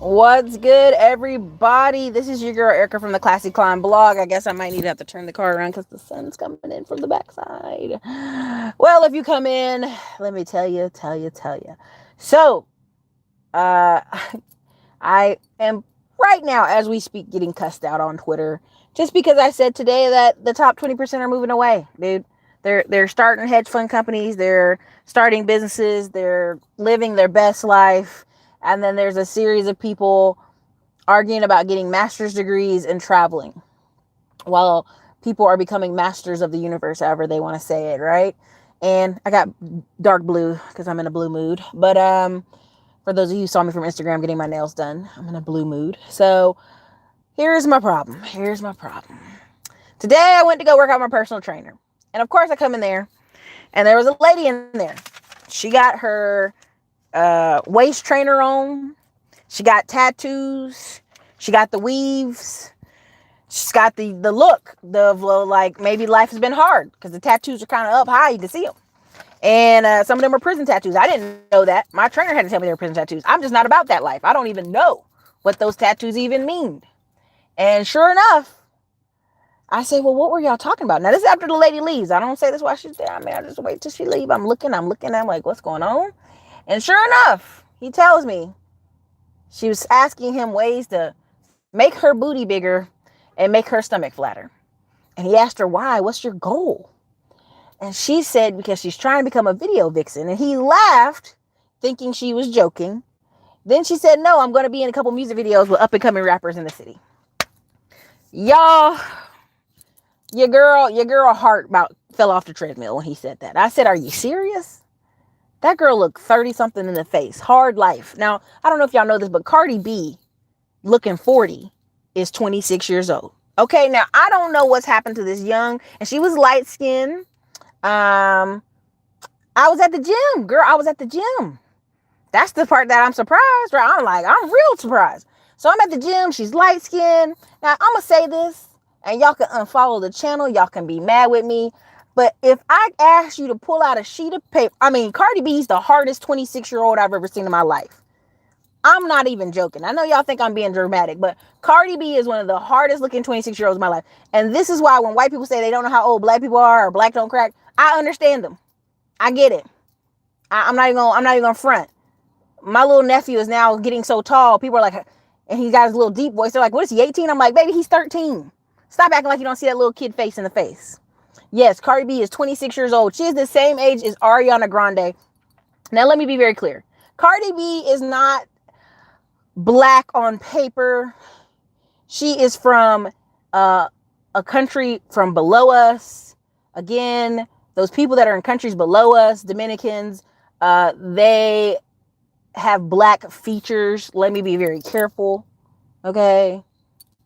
What's good, everybody? This is your girl Erica from the Classy Climb blog. I guess I might need to have to turn the car around because the sun's coming in from the backside. Well, if you come in, let me tell you. So, uh, I am right now, as we speak, getting cussed out on Twitter just because I said today that the top 20% are moving away, dude. They're starting hedge fund companies, they're starting businesses, they're living their best life, and then there's a series of people arguing about getting master's degrees and traveling while people are becoming masters of the universe, however they want to say it, right? And I got dark blue because I'm in a blue mood. But for those of you who saw me from Instagram getting my nails done, I'm in a blue mood. So here's my problem. Today I went to go work out my personal trainer. And of course I come in there and there was a lady in there. She got her waist trainer on. She got tattoos. She got the weaves. She's got the look of like maybe life has been hard because the tattoos are kind of up high. You can see them. And some of them are prison tattoos. I didn't know that. My trainer had to tell me they were prison tattoos. I'm just not about that life. I don't even know what those tattoos even mean. And sure enough, I say, well, what were y'all talking about? Now, this is after the lady leaves. I don't say this while she's there. I mean, I just wait till she leave. I'm looking. I'm like, what's going on? And sure enough, he tells me she was asking him ways to make her booty bigger and make her stomach flatter. And he asked her, why? What's your goal? And she said, because she's trying to become a video vixen. And he laughed, thinking she was joking. Then she said, no, I'm going to be in a couple music videos with up and coming rappers in the city. Y'all, your girl heart about fell off the treadmill when he said that. I said, are you serious? That girl looked 30 something in the face. Hard life. Now, I don't know if y'all know this, but Cardi B, looking 40, is 26 years old. Okay, now I don't know what's happened to this young, and she was light skinned. I was at the gym, girl. I was at the gym. That's the part that I'm surprised, right? I'm real surprised. So I'm at the gym. She's light skinned. Now I'm gonna say this, and y'all can unfollow the channel. Y'all can be mad with me. But if I ask you to pull out a sheet of paper, I mean, Cardi B's the hardest 26-year-old I've ever seen in my life. I'm not even joking. I know y'all think I'm being dramatic, but Cardi B is one of the hardest looking 26-year-olds in my life. And this is why when white people say they don't know how old black people are or black don't crack, I understand them. I get it. I'm not even gonna front. My little nephew is now getting so tall. People are like, and he got his little deep voice. They're like, what is he, 18? I'm like, baby, he's 13. Stop acting like you don't see that little kid face in the face. Yes, Cardi B is 26 years old. She is the same age as Ariana Grande. Now, let me be very clear. Cardi B is not black on paper. She is from a country from below us. Again, those people that are in countries below us, Dominicans, they have black features. Let me be very careful. Okay.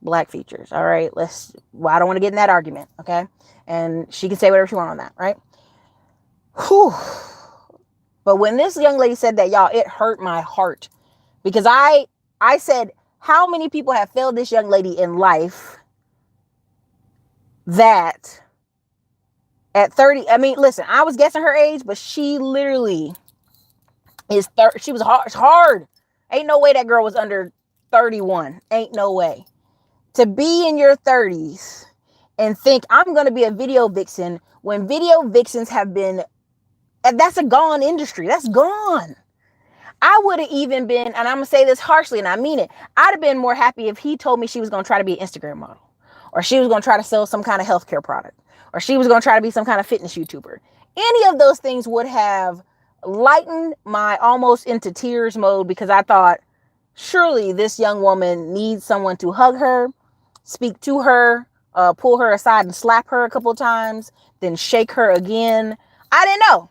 Black features. All right. I don't want to get in that argument. Okay. And she can say whatever she wants on that. Right. Whew. But when this young lady said that, y'all, it hurt my heart because I said, how many people have failed this young lady in life that at 30, I mean, listen, I was guessing her age, but she literally is she was hard. It's hard. Ain't no way that girl was under 31. Ain't no way. To be in your 30s and think I'm going to be a video vixen when video vixens have been, that's a gone industry. That's gone. I would have even been, and I'm going to say this harshly, and I mean it, I'd have been more happy if he told me she was going to try to be an Instagram model, or she was going to try to sell some kind of healthcare product, or she was going to try to be some kind of fitness YouTuber. Any of those things would have lightened my almost into tears mode because I thought, surely this young woman needs someone to hug her, speak to her, pull her aside and slap her a couple of times, then shake her again. I didn't know.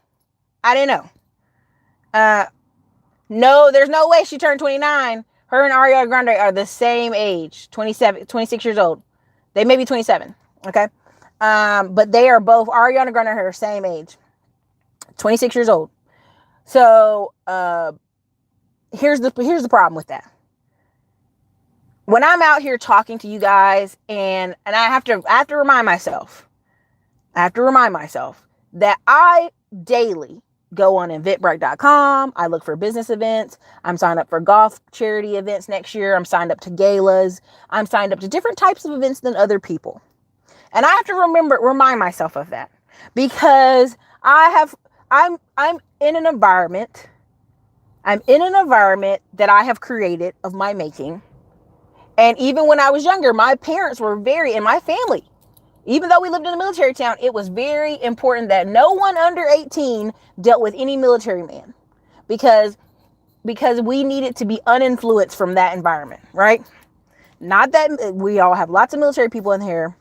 No, there's no way she turned 29. Her and Ariana Grande are the same age, 27, 26 years old. They may be 27, okay? But they are both, Ariana Grande and her, same age, 26 years old. So here's the problem with that. When I'm out here talking to you guys, and I have to remind myself that I daily go on eventbrite.com. I look for business events. I'm signed up for golf charity events next year. I'm signed up to galas. I'm signed up to different types of events than other people. And I have to remind myself of that, because I'm in an environment. I'm in an environment that I have created of my making. And even when I was younger, my parents were in my family, even though we lived in a military town, it was very important that no one under 18 dealt with any military man, because we needed to be uninfluenced from that environment, right? Not that we all have lots of military people in here.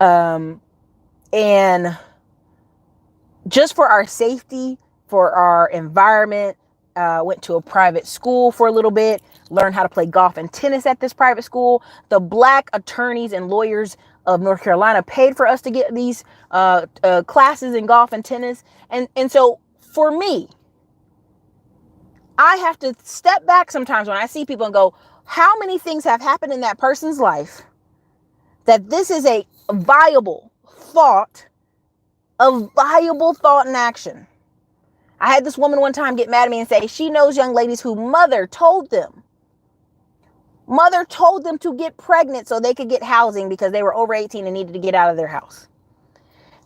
And just for our safety, for our environment, went to a private school for a little bit, learned how to play golf and tennis at this private school. The black attorneys and lawyers of North Carolina paid for us to get these classes in golf and tennis. And so for me, I have to step back sometimes when I see people and go, how many things have happened in that person's life that this is a viable thought and action? I had this woman one time get mad at me and say she knows young ladies who mother told them to get pregnant so they could get housing because they were over 18 and needed to get out of their house.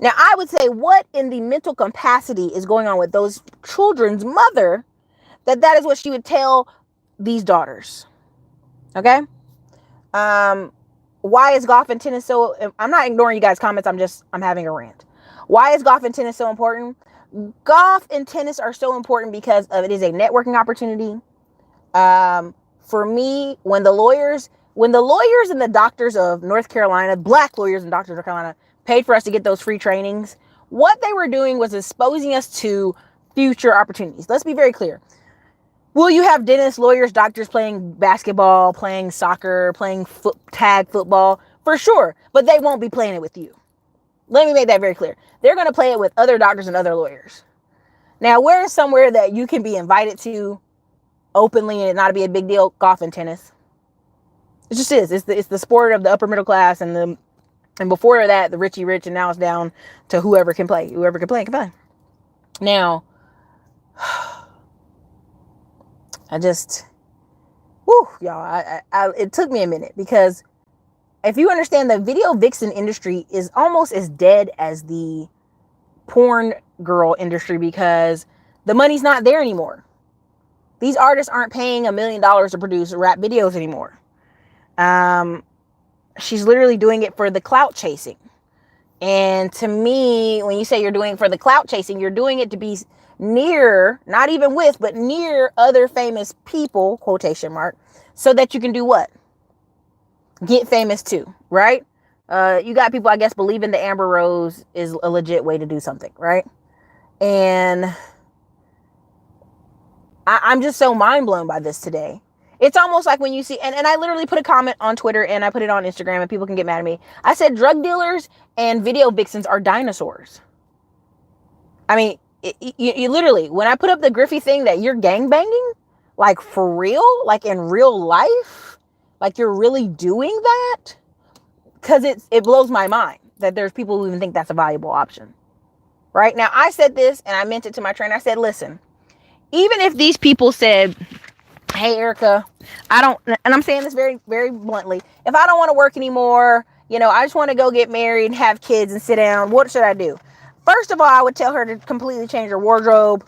Now, I would say, what in the mental capacity is going on with those children's mother that is what she would tell these daughters? Okay? Why is golf and tennis so... I'm not ignoring you guys' comments. I'm having a rant. Why is golf and tennis so important? Golf and tennis are so important because it is a networking opportunity. For me, when the lawyers and the doctors of North Carolina, black lawyers and doctors of North Carolina, paid for us to get those free trainings, what they were doing was exposing us to future opportunities. Let's be very clear. Will you have dentists, lawyers, doctors playing basketball, playing soccer, playing tag football? For sure. But they won't be playing it with you. Let me make that very clear. They're going to play it with other doctors and other lawyers. Now, where is somewhere that you can be invited to openly and it not be a big deal? Golf and tennis. It just is. It's the sport of the upper middle class, and before that, the richy rich, and now it's down to whoever can play. Whoever can play. Now, y'all, it took me a minute, because if you understand, the video vixen industry is almost as dead as the porn girl industry, because the money's not there anymore. These artists aren't paying $1 million to produce rap videos anymore. She's literally doing it for the clout chasing. And to me, when you say you're doing it for the clout chasing, you're doing it to be near, not even with, but near other famous people, quotation mark, so that you can do what? Get famous too, right? You got people, I guess, believing the Amber Rose is a legit way to do something, right? And I'm just so mind blown by this today. It's almost like when you see, and I literally put a comment on Twitter and I put it on Instagram, and people can get mad at me. I said drug dealers and video vixens are dinosaurs. I mean, you literally, when I put up the Griffey thing that you're gangbanging, like for real, like in real life, like you're really doing that, because it blows my mind that there's people who even think that's a valuable option. Right? Now, I said this, and I meant it to my trainer. I said, listen, even if these people said, hey, Erica, and I'm saying this very, very bluntly, if I don't want to work anymore, I just want to go get married and have kids and sit down, what should I do? First of all, I would tell her to completely change her wardrobe.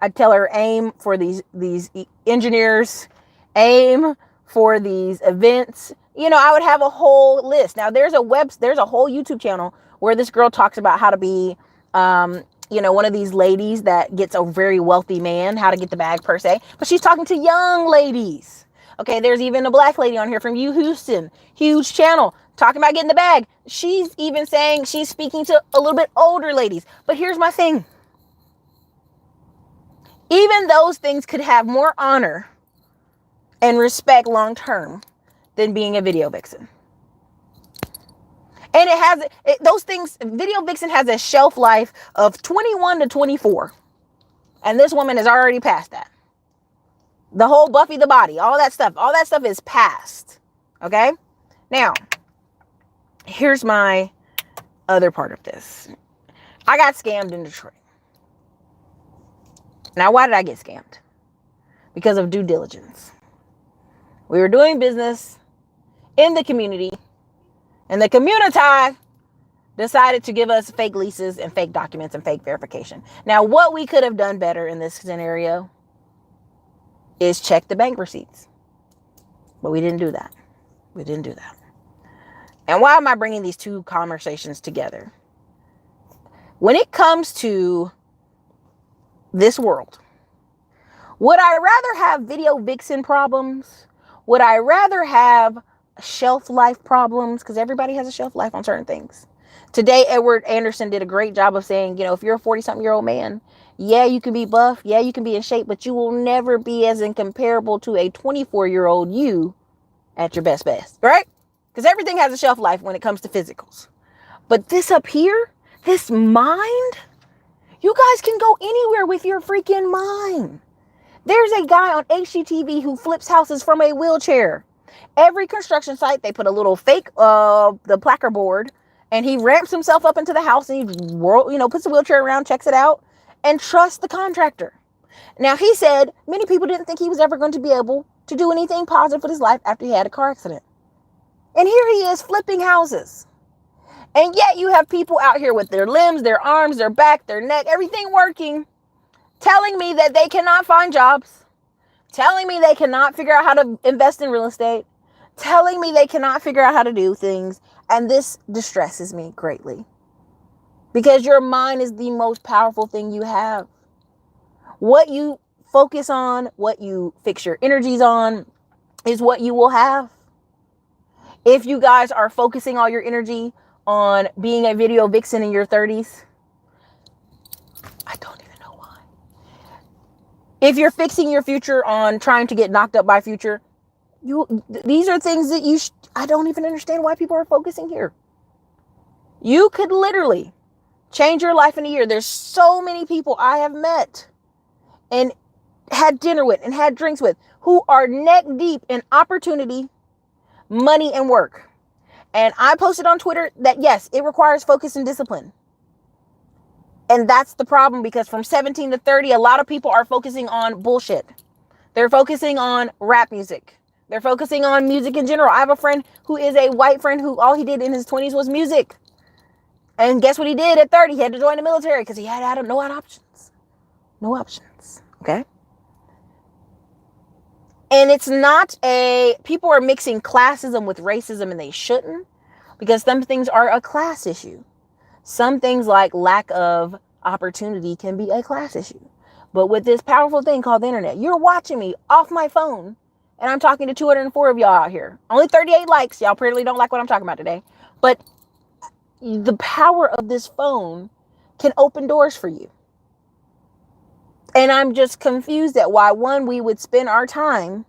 I'd tell her aim for these engineers, aim for these events. I would have a whole list. Now, there's a whole YouTube channel where this girl talks about how to be, one of these ladies that gets a very wealthy man, how to get the bag per se. But she's talking to young ladies. Okay, there's even a black lady on here from Houston, huge channel, talking about getting the bag. She's even saying she's speaking to a little bit older ladies. But here's my thing. Even those things could have more honor and respect long term than being a video vixen. And those things, video vixen has a shelf life of 21 to 24. And this woman is already past that. The whole Buffy the Body, all that stuff is past. Okay? Now, here's my other part of this. I got scammed in Detroit. Now, why did I get scammed? Because of due diligence. We were doing business in the community, and the community decided to give us fake leases and fake documents and fake verification. Now, what we could have done better in this scenario is check the bank receipts. But we didn't do that. We didn't do that. And why am I bringing these two conversations together? When it comes to this world, would I rather have video vixen problems? Would I rather have shelf life problems? Because everybody has a shelf life on certain things. Today, Edward Anderson did a great job of saying, if you're a 40-something-year-old man, yeah, you can be buff, yeah, you can be in shape, but you will never be as incomparable to a 24-year-old you at your best, right? Because everything has a shelf life when it comes to physicals. But this up here, this mind, you guys can go anywhere with your freaking mind. There's a guy on HGTV who flips houses from a wheelchair. Every construction site, they put a little fake, the placard board, and he ramps himself up into the house and he, puts the wheelchair around, checks it out, and trusts the contractor. Now, he said many people didn't think he was ever going to be able to do anything positive with his life after he had a car accident. And here he is flipping houses. And yet you have people out here with their limbs, their arms, their back, their neck, everything working, telling me that they cannot find jobs, telling me they cannot figure out how to invest in real estate, telling me they cannot figure out how to do things. And this distresses me greatly. Because your mind is the most powerful thing you have. What you focus on, what you fix your energies on, is what you will have. If you guys are focusing all your energy on being a video vixen in your 30s, I don't even know why. If you're fixing your future on trying to get knocked up by future, these are things that I don't even understand why people are focusing here. You could literally change your life in a year. There's so many people I have met and had dinner with and had drinks with who are neck deep in opportunity, money, and work. And I posted on Twitter that yes, it requires focus and discipline. And that's the problem, because from 17 to 30, a lot of people are focusing on bullshit. They're focusing on rap music. They're focusing on music in general. I have a friend who is a white friend who all he did in his 20s was music. And guess what he did at 30? He had to join the military because he had no options. No options. Okay? And it's not people are mixing classism with racism, and they shouldn't, because some things are a class issue. Some things like lack of opportunity can be a class issue. But with this powerful thing called the internet, you're watching me off my phone, and I'm talking to 204 of y'all out here. Only 38 likes. Y'all apparently don't like what I'm talking about today. But the power of this phone can open doors for you. And I'm just confused at why, one, we would spend our time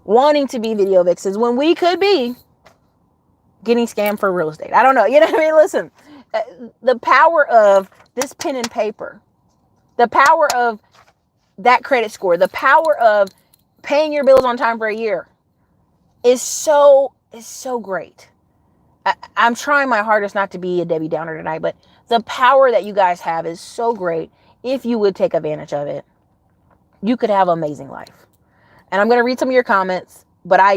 wanting to be video vixens when we could be getting scammed for real estate. I don't know. You know what I mean? Listen, the power of this pen and paper, the power of that credit score, the power of paying your bills on time for a year is so great. I'm trying my hardest not to be a Debbie Downer tonight, but the power that you guys have is so great. If you would take advantage of it, you could have an amazing life. And I'm going to read some of your comments, but I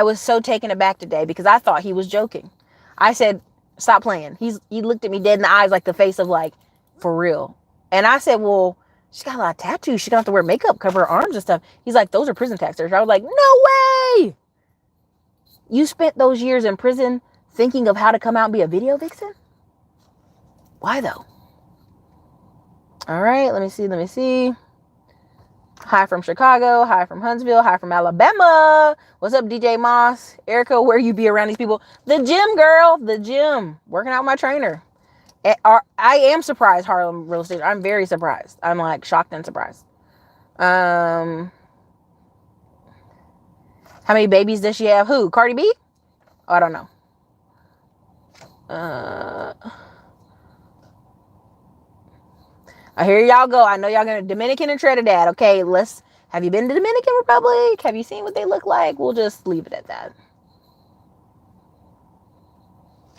was so taken aback today because I thought he was joking. I said, stop playing. He looked at me dead in the eyes, like the face of like, for real. And I said, well, she's got a lot of tattoos. She don't have to wear makeup, cover her arms and stuff. He's like, those are prison taxers. I was like, no way. You spent those years in prison thinking of how to come out and be a video vixen? Why though? All right, let me see. Hi from Chicago. Hi from Huntsville. Hi from Alabama. What's up, DJ Moss? Erica, where you be around these people? The gym, girl. The gym. Working out with my trainer. I am surprised, Harlem Real Estate. I'm very surprised. I'm like shocked and surprised. How many babies does she have? Who? Cardi B? Oh, I don't know. Here y'all go. I know y'all gonna Dominican and Trinidad. Okay, have you been to Dominican Republic? Have you seen what they look like? We'll just leave it at that.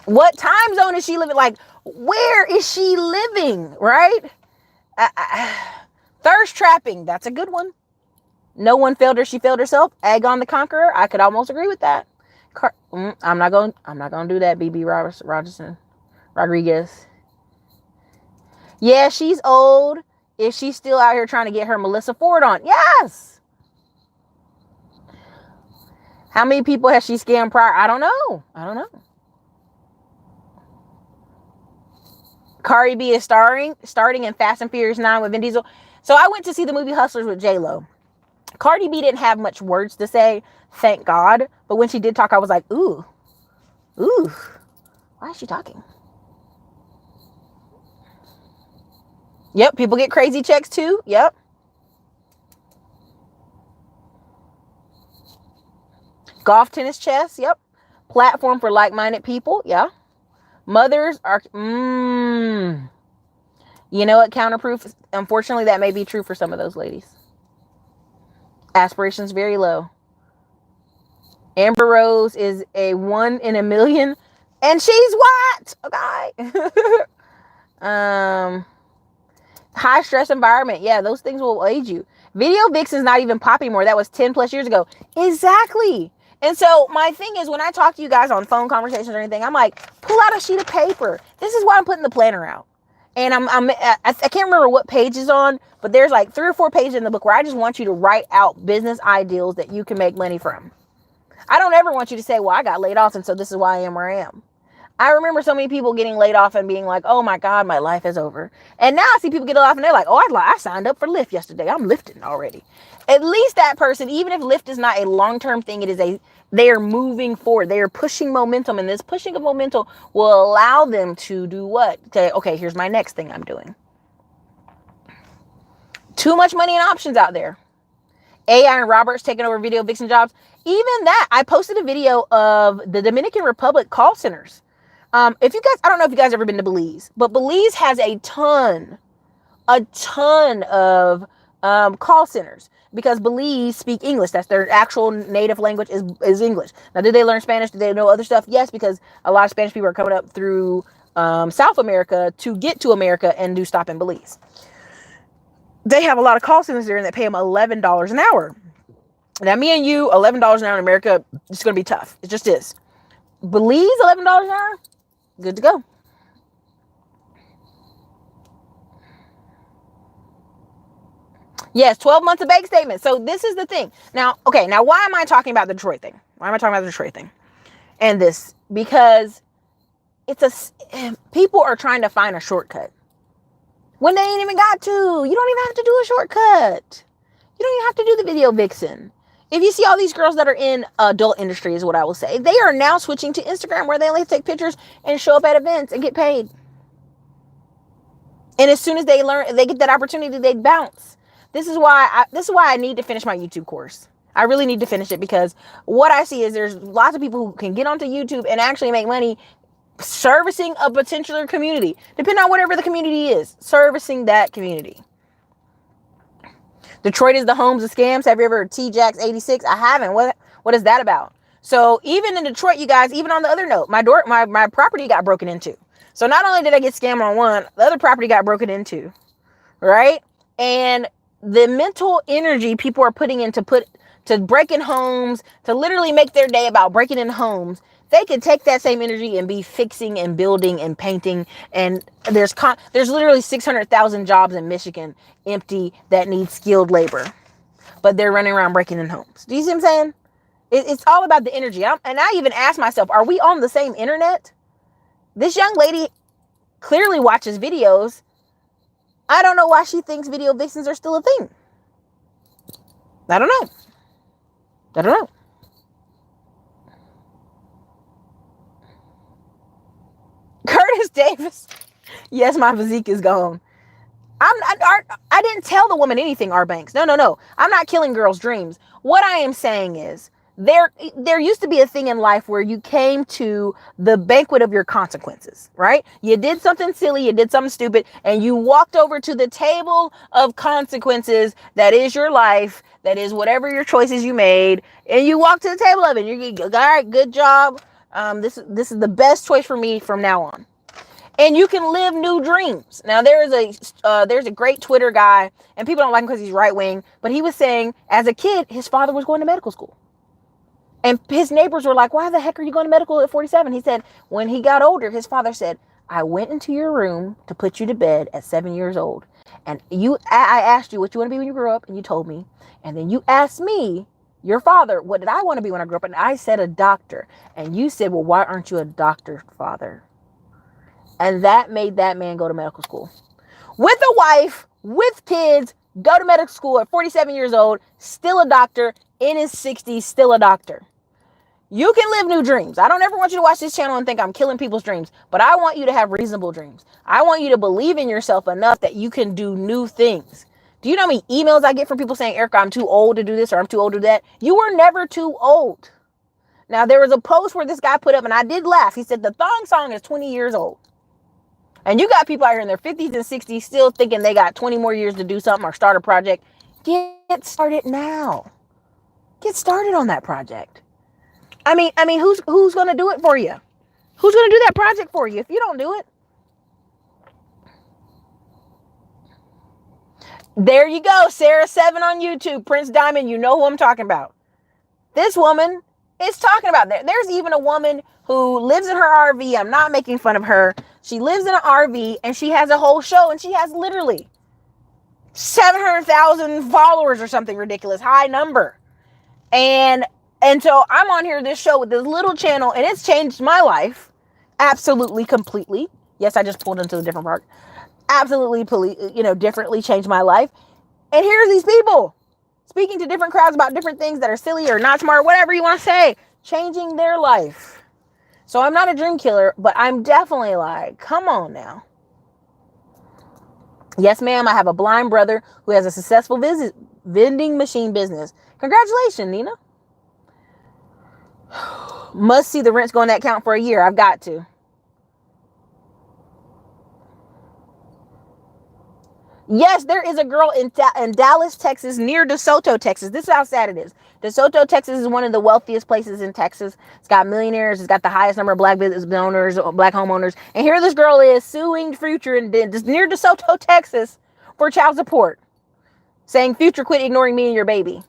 What time zone is she living? Like, where is she living? Right? Thirst trapping, that's a good one. No one failed her, she failed herself. Agon the Conqueror, I could almost agree with that. I'm not going to do that, BB Rogerson Rodriguez. Yeah, she's old. Is she still out here trying to get her Melissa Ford on? Yes. How many people has she scammed prior? I don't know. Cardi B is starting in Fast and Furious 9 with Vin Diesel. So I went to see the movie Hustlers with J-Lo. Cardi B didn't have much words to say, thank God. But when she did talk, I was like, ooh, why is she talking? Yep, people get crazy checks too. Yep. Golf, tennis, chess. Yep. Platform for like-minded people. Yeah. Mothers are, you know what, counterproof? Unfortunately, that may be true for some of those ladies. Aspirations very low. Amber Rose is a 1 in a million, and she's what? Okay. High stress environment. Yeah, those things will age you. Video Vixen's not even popping anymore. That was 10 plus years ago. Exactly. And so my thing is, when I talk to you guys on phone conversations or anything, I'm like, pull out a sheet of paper. This is why I'm putting the planner out. And I can't remember what page is on, but there's like 3 or 4 pages in the book where I just want you to write out business ideals that you can make money from. I don't ever want you to say, well, I got laid off, and so this is why I am where I am. I remember so many people getting laid off and being like, oh my God, my life is over. And now I see people get laid off and they're like, oh, I signed up for Lyft yesterday. I'm lifting already. At least that person, even if Lyft is not a long-term thing, they are moving forward. They are pushing momentum, and this pushing of momentum will allow them to do what? Say, okay, here's my next thing I'm doing. Too much money and options out there. AI and Roberts taking over Video Vixen jobs. Even that, I posted a video of the Dominican Republic call centers. If you guys, I don't know if you guys ever been to Belize, but Belize has a ton of call centers, because Belize speak English. That's their actual native language is English. Now, did they learn Spanish? Did they know other stuff? Yes, because a lot of Spanish people are coming up through South America to get to America and do stop in Belize. They have a lot of call centers there, and they pay them $11 an hour. Now, me and you, $11 an hour in America, it's going to be tough. It just is. Belize, $11 an hour, good to go. Yes, 12 months of bank statement. So this is the thing. Now, okay, now why am I talking about the Detroit thing? And this, because people are trying to find a shortcut when they ain't even got to. You don't even have to do a shortcut. You don't even have to do the Video Vixen. If you see all these girls that are in adult industry, is what I will say, they are now switching to Instagram, where they only take pictures and show up at events and get paid. And as soon as they get that opportunity, they bounce. This is why I need to finish my YouTube course. I really need to finish it, because what I see is there's lots of people who can get onto YouTube and actually make money servicing a potential community, depending on whatever the community is, servicing that community. Detroit is the homes of scams. Have you ever heard T-Jax 86? I haven't. What is that about? So even in Detroit, you guys, even on the other note, my property got broken into. So not only did I get scammed on one, the other property got broken into, right? And the mental energy people are putting into to breaking homes, to literally make their day about breaking in homes, they could take that same energy and be fixing and building and painting. And there's literally 600,000 jobs in Michigan empty that need skilled labor, but they're running around breaking in homes. Do you see what I'm saying? It's all about the energy. And I even asked myself, are we on the same internet? This young lady clearly watches videos. I don't know why she thinks Video Vixens are still a thing. I don't know. Curtis Davis. Yes, my physique is gone. I didn't tell the woman anything, R. Banks. No. I'm not killing girls' dreams. What I am saying is, there used to be a thing in life where you came to the banquet of your consequences, right? You did something silly, you did something stupid, and you walked over to the table of consequences that is your life, that is whatever your choices you made, and you walk to the table of it. You're all right, good job. This is the best choice for me from now on. and you can live new dreams. Now there's a great Twitter guy, and people don't like him because he's right wing, but he was saying as a kid his father was going to medical school, and his neighbors were like, "Why the heck are you going to medical at 47?" He said when he got older, his father said, "I went into your room to put you to bed at 7 years old, and I asked you what you want to be when you grow up, and you told me, and then you asked me, your father, what did I want to be when I grew up, and I said a doctor, and you said, well, why aren't you a doctor, father?" And that made that man go to medical school. With a wife, with kids, go to medical school at 47 years old, still a doctor, in his 60s, still a doctor. You can live new dreams. I don't ever want you to watch this channel and think I'm killing people's dreams, but I want you to have reasonable dreams. I want you to believe in yourself enough that you can do new things. Do you know how many emails I get from people saying, Erica, I'm too old to do this or I'm too old to do that? You were never too old. Now, there was a post where this guy put up, and I did laugh. He said, the thong song is 20 years old. And you got people out here in their 50s and 60s still thinking they got 20 more years to do something or start a project. Get started now. Get started on that project. I mean, who's going to do it for you? Who's going to do that project for you if you don't do it? There you go. Sarah 7 on YouTube. Prince Diamond, you know who I'm talking about. This woman is talking about that. There's even a woman who lives in her RV. I'm not making fun of her. She lives in an RV and she has a whole show, and she has literally 700,000 followers or something ridiculous, high number. And so I'm on here, this show with this little channel, and it's changed my life. Absolutely, completely. Yes, I just pulled into a different park. Absolutely, differently changed my life. And here's these people speaking to different crowds about different things that are silly or not smart, whatever you want to say, changing their life. So I'm not a dream killer, but I'm definitely like, come on now. Yes, ma'am, I have a blind brother who has a successful vending machine business. Congratulations, Nina. Must see the rent's going to that account for a year. I've got to. Yes, there is a girl in Dallas, Texas, near DeSoto, Texas. This is how sad it is. DeSoto, Texas is one of the wealthiest places in Texas. It's got millionaires. It's got the highest number of black business owners, black homeowners. And here this girl is suing Future near DeSoto, Texas for child support. Saying, Future, quit ignoring me and your baby.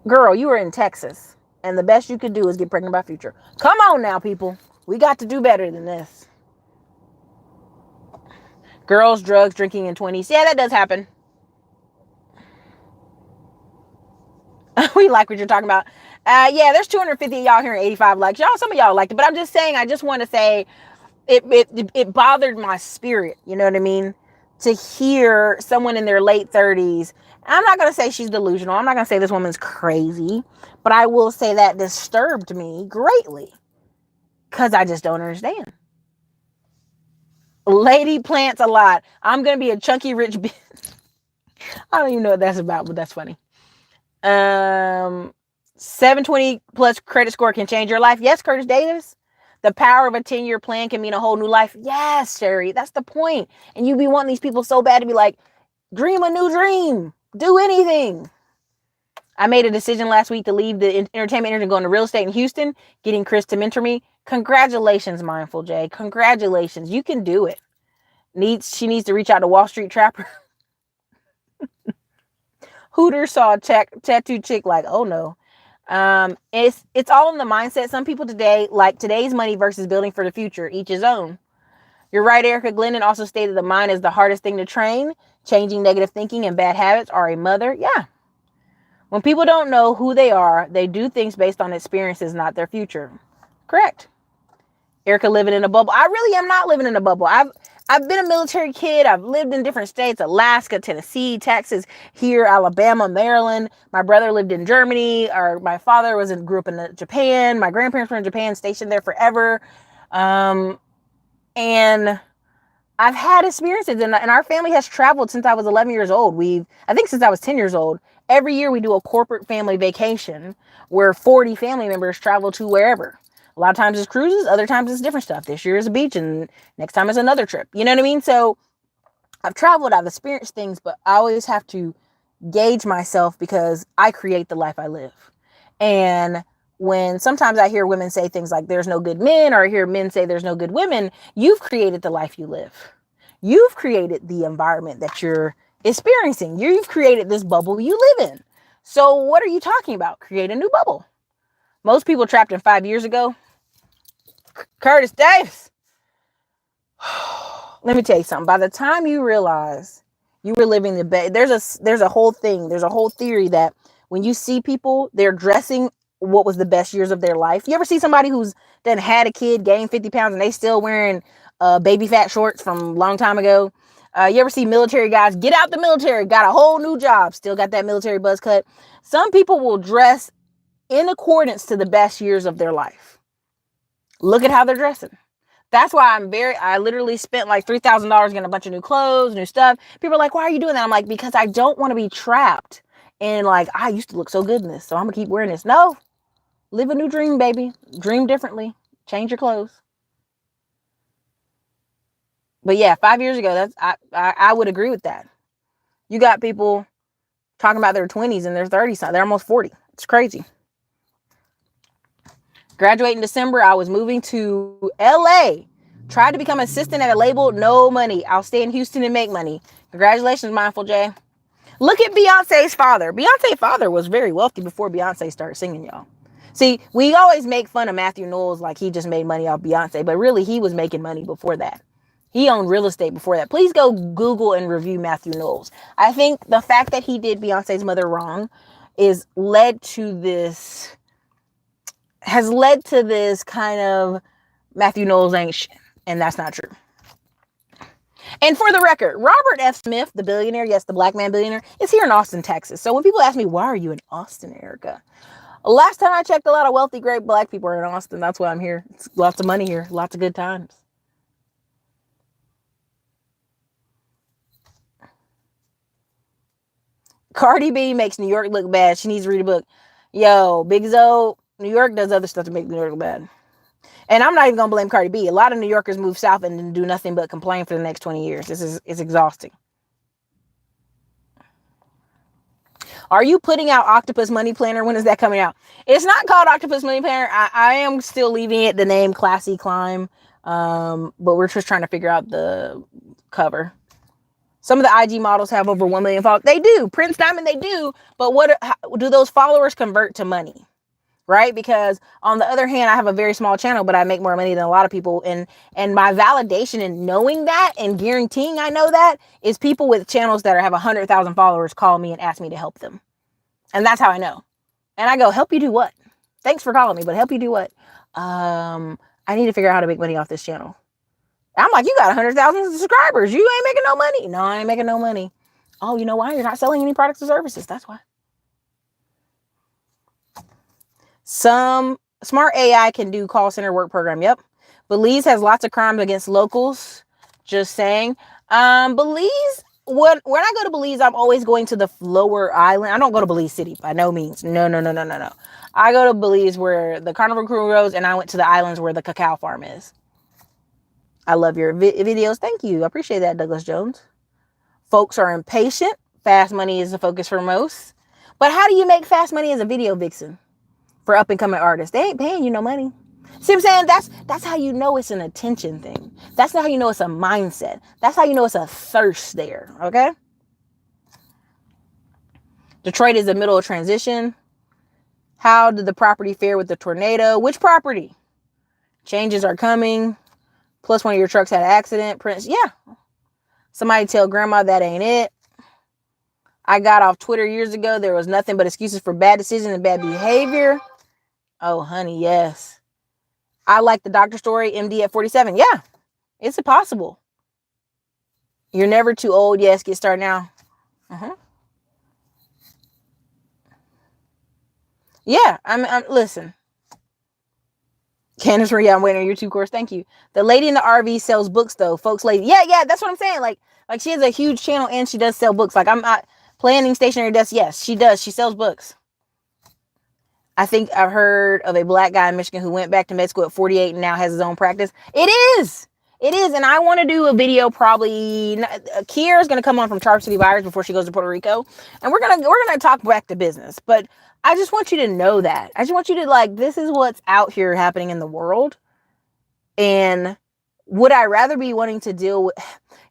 Girl, you are in Texas. And the best you could do is get pregnant by Future. Come on now, people. We got to do better than this. Girls, drugs, drinking in 20s. Yeah, that does happen. We like what you're talking about. Yeah, there's 250 of y'all here and 85 likes. Y'all, some of y'all liked it, but I'm just saying, I just want to say it bothered my spirit. You know what I mean? To hear someone in their late 30s. I'm not going to say she's delusional. I'm not going to say this woman's crazy, but I will say that disturbed me greatly because I just don't understand. Lady plants a lot. I'm going to be a chunky rich bitch. I don't even know what that's about, but that's funny. 720 plus credit score can change your life. Yes, Curtis Davis. The power of a 10-year plan can mean a whole new life. Yes, Sherry, that's the point. And you be wanting these people so bad to be like, dream a new dream. Do anything. I made a decision last week to leave the entertainment industry and go into real estate in Houston, getting Chris to mentor me. Congratulations, Mindful J. Congratulations. You can do it. She needs to reach out to Wall Street Trapper. Hooter saw a tattooed chick like, oh no. It's all in the mindset. Some people today like today's money versus building for the future. Each his own. You're right, Erica Glennon also stated the mind is the hardest thing to train. Changing negative thinking and bad habits are a mother. Yeah. When people don't know who they are, they do things based on experiences, not their future. Correct. Erica living in a bubble. I really am not living in a bubble. I've been a military kid. I've lived in different states, Alaska, Tennessee, Texas, here, Alabama, Maryland. My brother lived in Germany, or my father grew up in Japan. My grandparents were in Japan, stationed there forever. And I've had experiences, and our family has traveled since I was 11 years old. I think since I was 10 years old, every year we do a corporate family vacation where 40 family members travel to wherever. A lot of times it's cruises, other times it's different stuff. This year is a beach, and next time is another trip. You know what I mean? So I've traveled, I've experienced things, but I always have to gauge myself because I create the life I live. And when sometimes I hear women say things like there's no good men, or I hear men say there's no good women, you've created the life you live. You've created the environment that you're experiencing. You've created this bubble you live in. So what are you talking about? Create a new bubble. Most people trapped in 5 years ago. Curtis Davis. Let me tell you something. By the time you realize you were living the best, there's a whole thing. There's a whole theory that when you see people, they're dressing what was the best years of their life. You ever see somebody who's then had a kid, gained 50 pounds, and they still wearing baby fat shorts from a long time ago? You ever see military guys get out the military, got a whole new job, still got that military buzz cut? Some people will dress in accordance to the best years of their life. Look at how they're dressing. That's why I literally spent like $3,000 getting a bunch of new clothes, new stuff. People are like, why are you doing that? I'm like, because I don't want to be trapped in like, I used to look so good in this, so I'm gonna keep wearing this. No, live a new dream, baby. Dream differently. Change your clothes. But yeah, 5 years ago, I would agree with that. You got people talking about their 20s and their 30s. They're almost 40. It's crazy. Graduating December, I was moving to LA. Tried to become assistant at a label. No money. I'll stay in Houston and make money. Congratulations, Mindful J. Look at Beyonce's father. Beyonce's father was very wealthy before Beyonce started singing, y'all. See, we always make fun of Matthew Knowles like he just made money off Beyonce, but really he was making money before that. He owned real estate before that. Please go Google and review Matthew Knowles. I think the fact that he did Beyonce's mother wrong has led to this kind of Matthew Knowles ain't shit, and that's not true. And for the record, Robert F. Smith, the billionaire, yes, the black man billionaire, is here in Austin, Texas. So when people ask me, why are you in Austin, Erica? Last time I checked, a lot of wealthy, great black people are in Austin. That's why I'm here. It's lots of money here, lots of good times. Cardi B makes New York look bad. She needs to read a book. Yo, Big Zo, New York does other stuff to make New York look bad. And I'm not even going to blame Cardi B. A lot of New Yorkers move south and do nothing but complain for the next 20 years. It's exhausting. Are you putting out Octopus Money Planner? When is that coming out? It's not called Octopus Money Planner. I am still leaving it the name Classy Climb. But we're just trying to figure out the cover. Some of the IG models have over 1 million followers. They do. Prince Diamond, they do. But how do those followers convert to money? Right? Because on the other hand, I have a very small channel, but I make more money than a lot of people. And my validation in knowing that and guaranteeing I know that is people with channels that have 100,000 followers call me and ask me to help them. And that's how I know. And I go, help you do what? Thanks for calling me, but help you do what? I need to figure out how to make money off this channel. I'm like, you got 100,000 subscribers. You ain't making no money. No, I ain't making no money. Oh, you know why? You're not selling any products or services. That's why. Some smart AI can do call center work program. Yep. Belize has lots of crimes against locals. Just saying. Belize, when I go to Belize, I'm always going to the lower island. I don't go to Belize City by no means. No. I go to Belize where the Carnival Crew goes, and I went to the islands where the cacao farm is. I love your videos. Thank you. I appreciate that, Douglas Jones. Folks are impatient. Fast money is the focus for most. But how do you make fast money as a video vixen for up and coming artists? They ain't paying you no money. See what I'm saying? That's how you know it's an attention thing. That's not how you know it's a mindset. That's how you know it's a thirst there. Okay? Detroit is the middle of transition. How did the property fare with the tornado? Which property? Changes are coming. Plus one of your trucks had an accident. Prince, yeah. Somebody tell grandma that ain't it. I got off Twitter years ago. There was nothing but excuses for bad decisions and bad behavior. Oh, honey, yes. I like the doctor story, MD at 47. Yeah, it's possible. You're never too old. Yes, get started now. Yeah, I'm listen. Candace Marie, I'm waiting on your YouTube course. Thank you. The lady in the RV sells books though, folks. Lady, yeah, that's what I'm saying. Like she has a huge channel and she does sell books. Like I'm not planning stationary desk. Yes, she does. She sells books. I think I've heard of a black guy in Michigan who went back to med school at 48 and now has his own practice. It is. It is, and I want to do a video probably. Kiera's going to come on from Charter City Buyers before she goes to Puerto Rico, and we're gonna talk back to business. But I just want you to know that. I just want you to, like, this is what's out here happening in the world, and would I rather be wanting to deal with?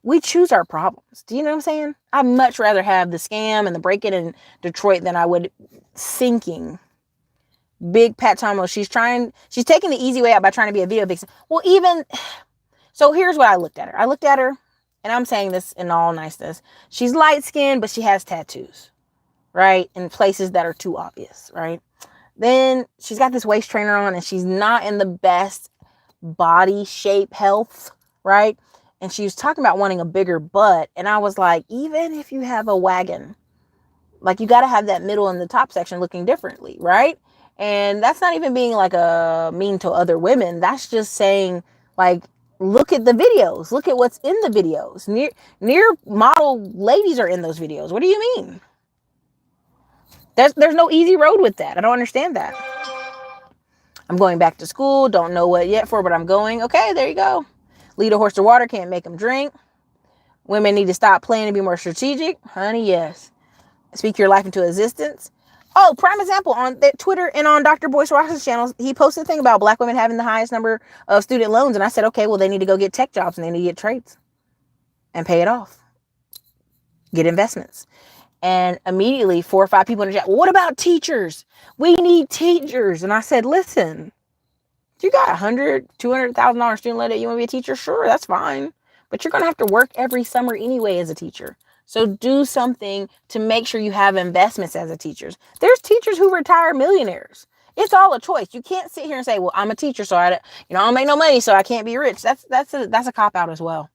We choose our problems. Do you know what I'm saying? I'd much rather have the scam and the break-in in Detroit than I would sinking. Big Pat Tomo, she's taking the easy way out by trying to be a video vixen. Well, even so, here's what I looked at her. And I'm saying this in all niceness. She's light-skinned, but she has tattoos, right? In places that are too obvious, right? Then she's got this waist trainer on, and she's not in the best body shape health, right? And she was talking about wanting a bigger butt. And I was like, even if you have a wagon, like, you got to have that middle and the top section looking differently, right? And that's not even being like a mean to other women. That's just saying, like, look at the videos. Look at what's in the videos. Near model ladies are in those videos. What do you mean? There's no easy road with that. I don't understand that. I'm going back to school. Don't know what yet for, but I'm going. Okay, there you go. Lead a horse to water. Can't make them drink. Women need to stop playing and be more strategic. Honey, yes. Speak your life into existence. Oh, prime example, on Twitter and on Dr. Boyce Ross's channels, he posted a thing about black women having the highest number of student loans. And I said, okay, well, they need to go get tech jobs and they need to get trades and pay it off. Get investments. And immediately 4 or 5 people in the chat, well, what about teachers? We need teachers. And I said, listen, if you got $100,000, $200,000 student loan that you want to be a teacher, sure, that's fine. But you're going to have to work every summer anyway as a teacher. So do something to make sure you have investments as a teacher. There's teachers who retire millionaires. It's all a choice. You can't sit here and say, well, I'm a teacher, so I don't make no money, so I can't be rich. That's a cop-out as well.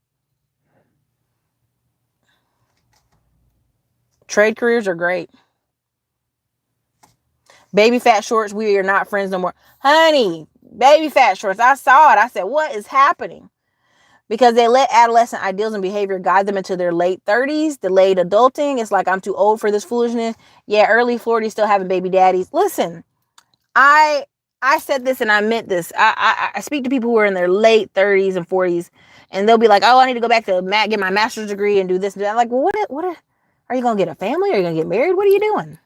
Trade careers are great. Baby fat shorts, we are not friends no more. Honey, baby fat shorts, I saw it. I said, what is happening? Because they let adolescent ideals and behavior guide them into their late 30s, delayed adulting. It's like, I'm too old for this foolishness. Yeah, early 40s, still having baby daddies. Listen, I said this and I meant this. I speak to people who are in their late 30s and 40s, and they'll be like, oh, I need to go back to get my master's degree and do this and that. I'm like, well, what are you going to get a family? Are you going to get married? What are you doing?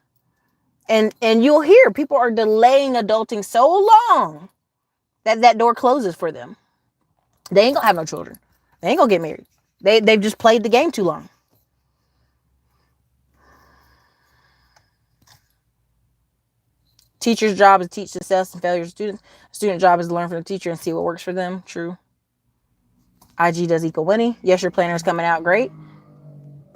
And you'll hear people are delaying adulting so long that door closes for them. They ain't gonna have no children. They ain't gonna get married. They've just played the game too long. Teacher's job is to teach success and failures to students. Student job is to learn from the teacher and see what works for them. True. IG does equal winning. Yes, your planner is coming out great.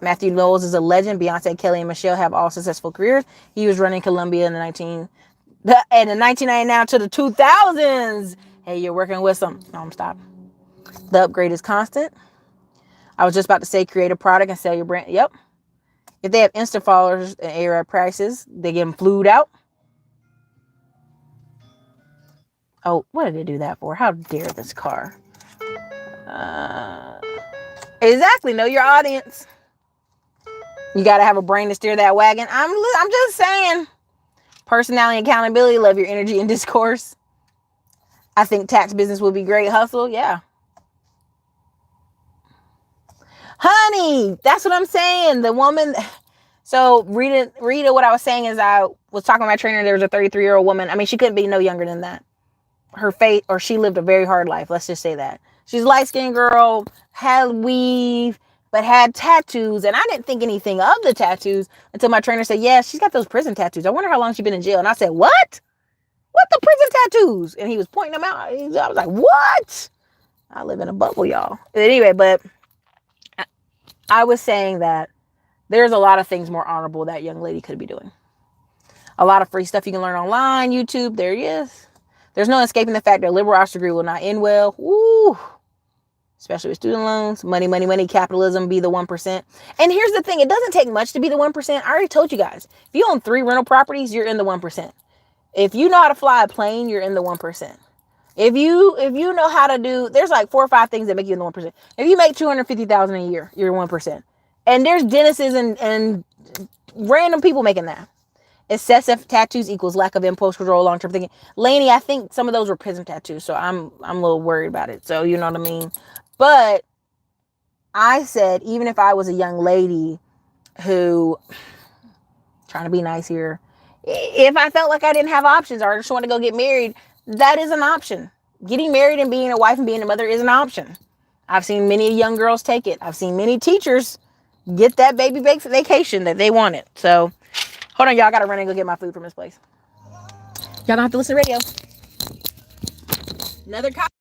Matthew Knowles is a legend. Beyonce, Kelly, and Michelle have all successful careers. He was running Columbia in the 1999 to the 2000s. Hey, you're working with some. No, I'm stopping. The upgrade is constant. I was just about to say create a product and sell your brand. Yep. If they have instant followers and ARA prices, they get them flued out. Oh, what did they do that for? How dare this car? Exactly. Know your audience. You got to have a brain to steer that wagon. I'm just saying. Personality and accountability. Love your energy and discourse. I think tax business would be great. Hustle. Yeah. Honey, that's what I'm saying. The woman. So Rita, what I was saying is I was talking to my trainer. There was a 33-year-old woman. I mean, she couldn't be no younger than that. Her fate, or she lived a very hard life. Let's just say that. She's a light-skinned girl, had weave, but had tattoos. And I didn't think anything of the tattoos until my trainer said, yeah, she's got those prison tattoos. I wonder how long she's been in jail. And I said, what? What the prison tattoos? And he was pointing them out. I was like, what? I live in a bubble, y'all. Anyway, but I was saying that there's a lot of things more honorable that young lady could be doing. A lot of free stuff you can learn online, YouTube. There he is. There's no escaping the fact that a liberal arts degree will not end well. Woo! Especially with student loans. Money, money, money. Capitalism. Be the 1%. And here's the thing. It doesn't take much to be the 1%. I already told you guys. If you own 3 rental properties, you're in the 1%. If you know how to fly a plane, you're in the 1%. If you know how to do, there's like 4 or 5 things that make you in the 1%. If you make $250,000 a year, you're 1%. And there's dentists and random people making that. Excessive tattoos equals lack of impulse control, long-term thinking. Lainey, I think some of those were prism tattoos, so I'm a little worried about it. So you know what I mean. But I said, even if I was a young lady who, trying to be nice here, if I felt like I didn't have options or I just want to go get married, that is an option. Getting married and being a wife and being a mother is an option. I've seen many young girls take it. I've seen many teachers get that baby vacation that they wanted. So, hold on, y'all. I got to run and go get my food from this place. Y'all don't have to listen to radio. Another cop.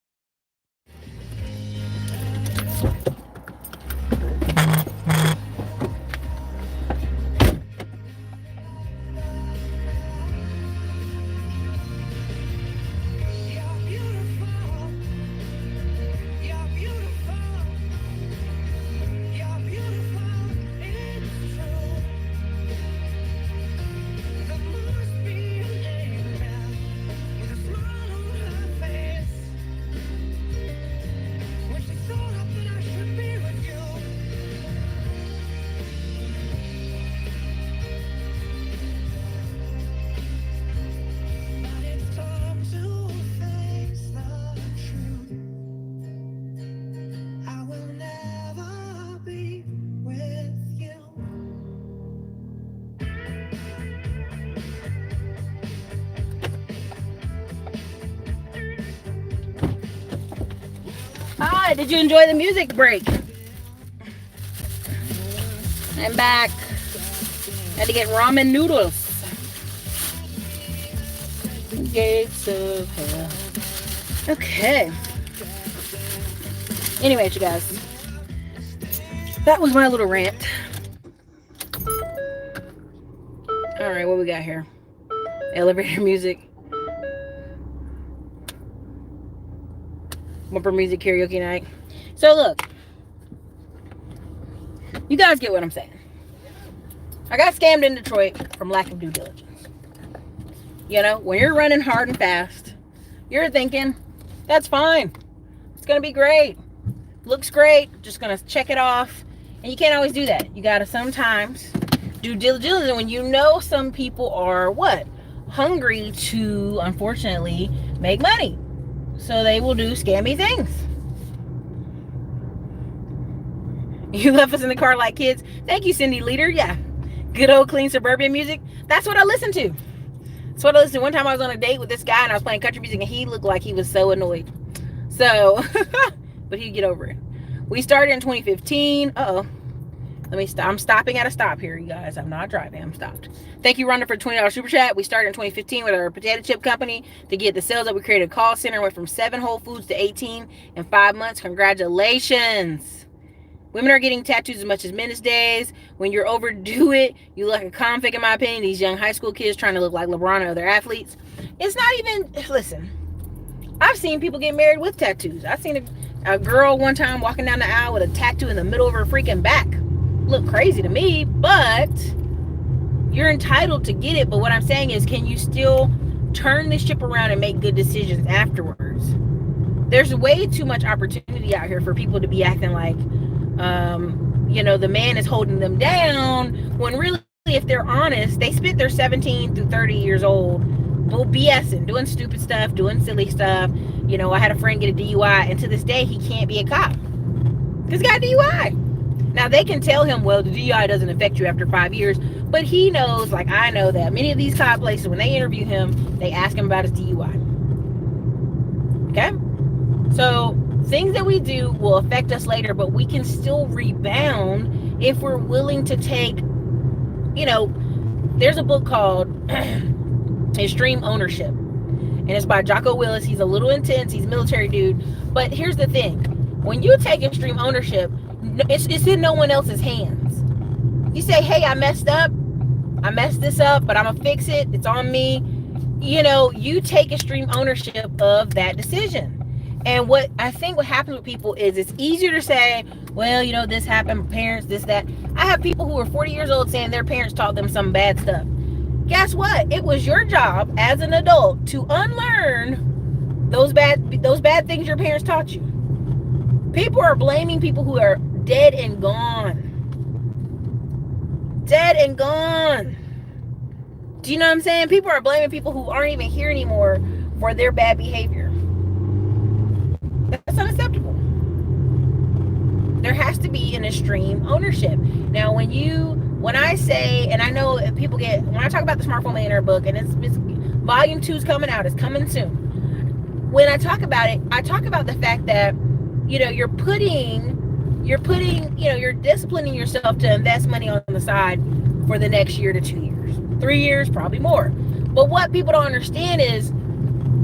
Hi, did you enjoy the music break? I'm back. Had to get ramen noodles. Gates of hell. Okay. Anyway, you guys, that was my little rant. All right, what we got here? Elevator music. Bumper music karaoke night. So look, you guys get what I'm saying. I got scammed in Detroit from lack of due diligence. You know, when you're running hard and fast, you're thinking, that's fine. It's going to be great. Looks great. Just going to check it off. And you can't always do that. You got to sometimes do due diligence when you know some people are what? Hungry to, unfortunately, make money. So they will do scammy things. You left us in the car like kids. Thank you, Cindy Leader. Yeah. Good old clean suburban music. That's what I listen to. That's what I listened to. One time I was on a date with this guy and I was playing country music and he looked like he was so annoyed. So, but he'd get over it. We started in 2015. Uh-oh. Let me stop. I'm stopping at a stop here, you guys. I'm not driving. I'm stopped. Thank you, Rhonda, for $20 super chat. We started in 2015 with our potato chip company. To get the sales up, we created a call center. Went from 7 Whole Foods to 18 in 5 months. Congratulations. Women are getting tattoos as much as men these days. When you're overdo it, you look like a config, in my opinion. These young high school kids trying to look like LeBron and other athletes. It's not even, listen, I've seen people get married with tattoos. I've seen a girl one time walking down the aisle with a tattoo in the middle of her freaking back. Look crazy to me, but you're entitled to get it. But what I'm saying is, can you still turn this ship around and make good decisions afterwards? There's way too much opportunity out here for people to be acting like, you know, the man is holding them down, when really, if they're honest, they spent their 17 through 30 years old BSing, doing stupid stuff, doing silly stuff. You know, I had a friend get a DUI, and to this day, he can't be a cop because he got a DUI. Now, they can tell him, well, the DUI doesn't affect you after 5 years, but he knows, like I know, that many of these cop places, when they interview him, they ask him about his DUI. Okay? So, things that we do will affect us later, but we can still rebound if we're willing to take, you know, there's a book called Extreme Ownership, and it's by Jocko Willis. He's a little intense. He's a military dude. But here's the thing. When you take extreme ownership, it's in no one else's hands. You say, hey, I messed up. I messed this up, but I'm going to fix it. It's on me. You know, you take extreme ownership of that decision. And what I think what happens with people is it's easier to say, well, you know, this happened, parents, this, that. I have people who are 40 years old saying their parents taught them some bad stuff. Guess what? It was your job as an adult to unlearn those bad things your parents taught you. People are blaming people who are dead and gone. Dead and gone. Do you know what I'm saying? People are blaming people who aren't even here anymore for their bad behavior. That's unacceptable. there has to be an extreme ownership. Now, when I say, and I know people get, when I talk about the Smartphone Millionaire book, and it's volume 2 is coming out, it's coming soon. When I talk about it, I talk about the fact that, you're disciplining yourself to invest money on the side for the next year to 2 years, 3 years, probably more. But what people don't understand is,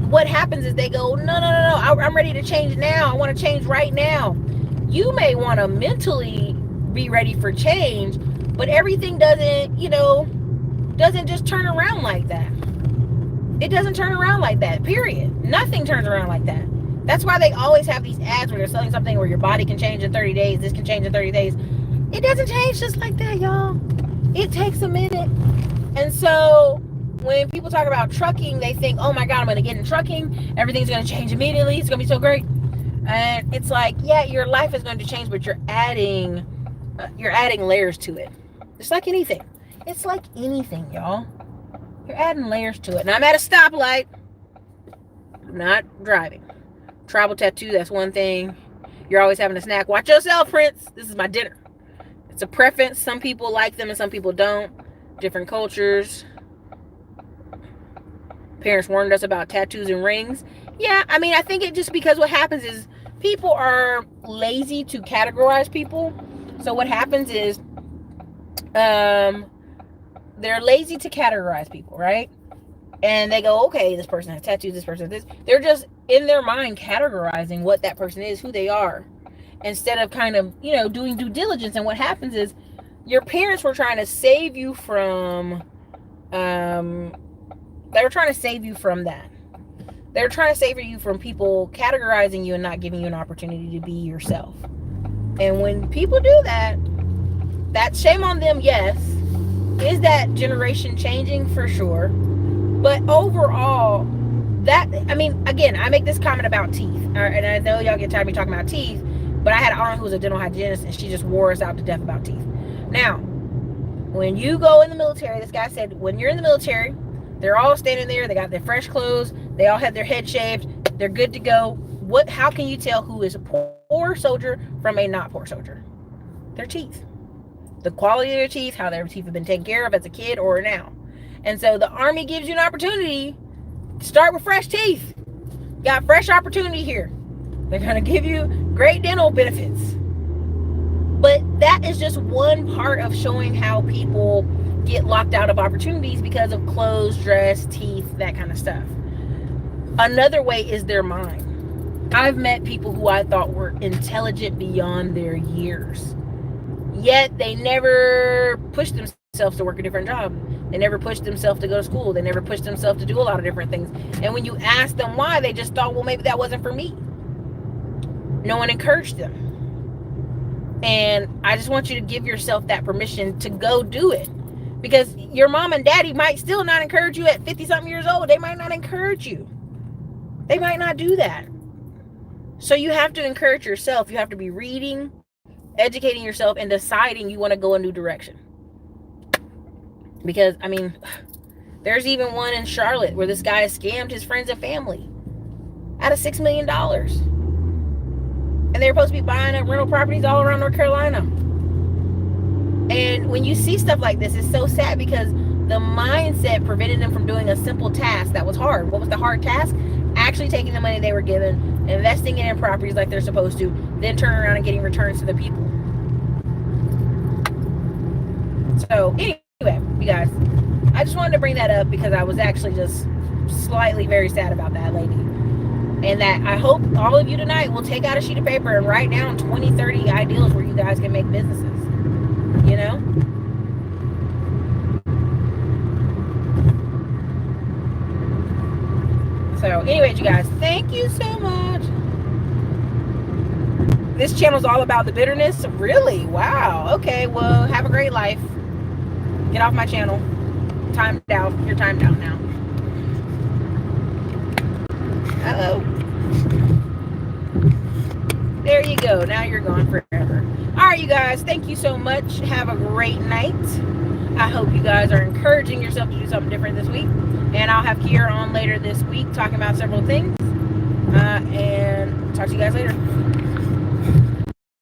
what happens is they go, no, I'm ready to change now. I want to change right now. You may want to mentally be ready for change, but everything doesn't just turn around like that. It doesn't turn around like that, period. Nothing turns around like that. That's why they always have these ads where they're selling something where your body can change in 30 days. This can change in 30 days. It doesn't change just like that, y'all. It takes a minute. And so when people talk about trucking, they think, oh my God, I'm going to get in trucking. Everything's going to change immediately. It's going to be so great. And it's like, yeah, your life is going to change, but you're adding layers to it. It's like anything. It's like anything, y'all. You're adding layers to it. And I'm at a stoplight. I'm not driving. Tribal tattoo, that's one thing. You're always having a snack. Watch yourself, Prince. This is my dinner. It's a preference. Some people like them and some people don't. Different cultures. Parents warned us about tattoos and rings. Yeah, I mean, I think it just because what happens is people are lazy to categorize people. So what happens is they're lazy to categorize people, right? And they go, okay, this person has tattoos, this person has this. They're just in their mind categorizing what that person is, who they are, instead of kind of, doing due diligence. And what happens is your parents were trying to save you from, they were trying to save you from that. They're trying to save you from people categorizing you and not giving you an opportunity to be yourself. And when people do that, that's shame on them, yes. Is that generation changing? For sure. But overall, again, I make this comment about teeth. And I know y'all get tired of me talking about teeth, but I had an aunt who was a dental hygienist, and she just wore us out to death about teeth. Now, when you go in the military, this guy said, when you're in the military, they're all standing there. They got their fresh clothes. They all have their head shaved. They're good to go. How can you tell who is a poor soldier from a not poor soldier? Their teeth. The quality of their teeth, how their teeth have been taken care of as a kid or now. And so the Army gives you an opportunity to start with fresh teeth. You got fresh opportunity here. They're going to give you great dental benefits. But that is just one part of showing how people get locked out of opportunities because of clothes, dress, teeth, that kind of stuff. Another way is their mind. I've met people who I thought were intelligent beyond their years. Yet they never pushed themselves to work a different job. They never pushed themselves to go to school. They never pushed themselves to do a lot of different things. And when you ask them why, they just thought, well, maybe that wasn't for me. No one encouraged them. And I just want you to give yourself that permission to go do it. Because your mom and daddy might still not encourage you at 50-something years old. They might not encourage you. They might not do that. So you have to encourage yourself. You have to be reading, educating yourself, and deciding you want to go a new direction. Because, there's even one in Charlotte where this guy has scammed his friends and family out of $6 million. And they're supposed to be buying up rental properties all around North Carolina. And when you see stuff like this, it's so sad because the mindset prevented them from doing a simple task that was hard. What was the hard task? Actually taking the money they were given, investing it in properties like they're supposed to, then turning around and getting returns to the people. So anyway, you guys, I just wanted to bring that up because I was actually just slightly very sad about that lady. And that I hope all of you tonight will take out a sheet of paper and write down 20, 30 ideals where you guys can make businesses. You know? So, anyways, you guys, thank you so much. This channel is all about the bitterness. Really? Wow. Okay, well, have a great life. Get off my channel. Timed out. You're timed out now. Uh-oh. There you go. Now you're gone forever. All right, you guys. Thank you so much. Have a great night. I hope you guys are encouraging yourself to do something different this week. And I'll have Kiera on later this week talking about several things. And talk to you guys later.